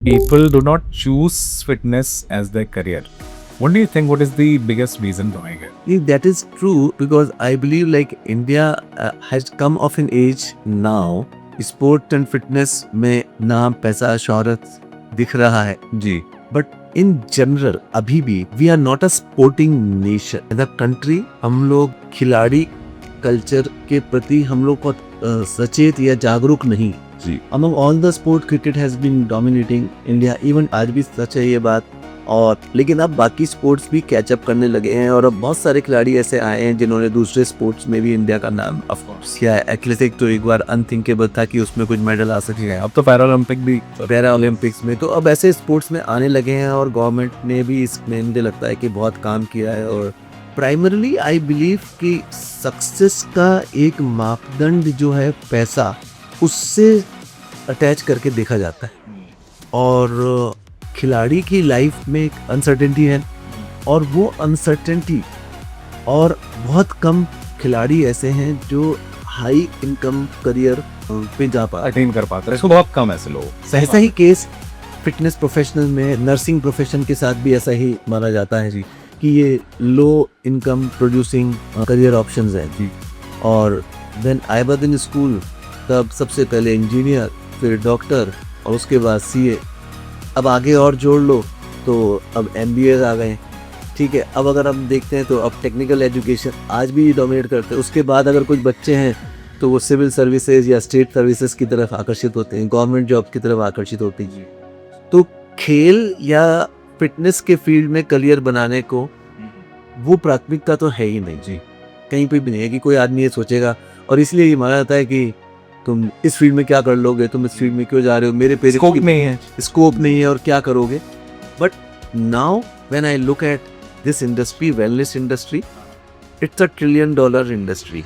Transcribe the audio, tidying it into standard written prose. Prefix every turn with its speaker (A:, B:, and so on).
A: People do not choose fitness as their career. What do you think? What is the biggest reason behind it?
B: That is true because I believe like India has come of an age now. Sport and fitness में नाम पैसा शोहरत दिख रहा है
A: जी
B: but in general अभी भी we are not a sporting nation in the country. हम लोग खिलाड़ी कल्चर के प्रति हम लोग बहुत सचेत या जागरूक नहीं.
A: जी
B: among all the sport cricket has been dominating India. even आज भी सच है ये बात. और लेकिन अब बाकी स्पोर्ट्स भी कैचअप करने लगे हैं और अब बहुत सारे खिलाड़ी ऐसे आए हैं जिन्होंने दूसरे स्पोर्ट्स में भी इंडिया का नाम ऑफ कोर्स किया है. एथलेटिक तो एक बार अनथिंकेबल था कि उसमें कुछ मेडल आ सके.
A: अब तो पैरा ओलंपिक भी
B: पैरा ओलंपिक्स में तो अब ऐसे स्पोर्ट्स में आने लगे हैं और गवर्नमेंट ने भी इसमें मुझे लगता है कि बहुत काम किया है. और प्राइमरली आई बिलीव कि सक्सेस का एक मापदंड जो है पैसा उससे अटैच करके देखा जाता है. और खिलाड़ी की लाइफ में एक अनसर्टेनिटी है और वो अनसर्टेनिटी और बहुत कम खिलाड़ी ऐसे हैं जो हाई इनकम करियर पे जा पाते हैं.
A: अटेन कर पाते हैं. इसको बहुत कम ऐसे लोग.
B: ऐसा ही केस फिटनेस प्रोफेशनल में नर्सिंग प्रोफेशन के साथ भी ऐसा ही माना जाता है जी कि ये low income producing career options हैं जी. और then I was in school तब सबसे पहले इंजीनियर फिर डॉक्टर और उसके बाद सीए. अब आगे और जोड़ लो तो अब MBA आ गए. ठीक है, अब अगर हम देखते हैं तो अब टेक्निकल एजुकेशन आज भी डोमिनेट करते हैं. उसके बाद अगर कुछ बच्चे हैं तो वो सिविल सर्विसेज या स्टेट सर्विसेज की तरफ आकर्षित होते हैं, गवर्नमेंट जॉब की तरफ आकर्षित होते हैं. तो खेल या फिटनेस के फील्ड में करियर बनाने को वो प्राथमिकता तो है ही नहीं जी. कहीं पे भी नहीं है कि कोई आदमी ये सोचेगा. और इसलिए ये माना जाता है कि तुम इस फील्ड में क्या कर लोगे, तुम इस फील्ड में क्यों जा रहे हो, मेरे पे
A: स्कोप नहीं है.
B: स्कोप नहीं है और क्या करोगे. But now when I look at this industry, wellness industry, it's a $1 trillion industry.